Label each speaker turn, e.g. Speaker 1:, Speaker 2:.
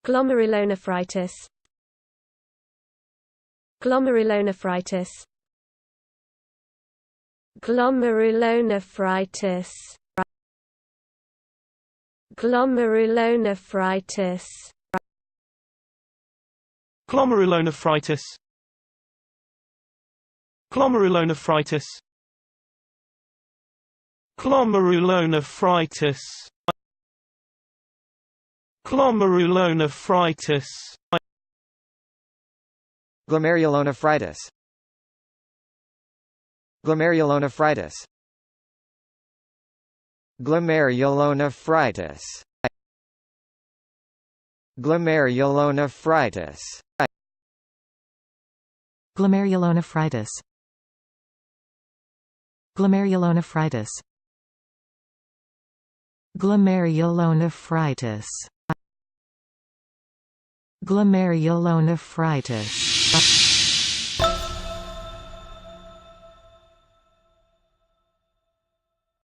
Speaker 1: Glomerulonephritis. Glomerulonephritis. Glomerulonephritis. Glomerulonephritis.
Speaker 2: Glomerulonephritis. Glomerulonephritis. Glomerulonephritis. Glomerulonephritis.
Speaker 3: Glomerulonephritis. Glomerulonephritis. Glomerulonephritis. Glomerulonephritis.
Speaker 4: Glomerulonephritis. Glomerulonephritis. Glomerulonephritis. Glomerulonephritis.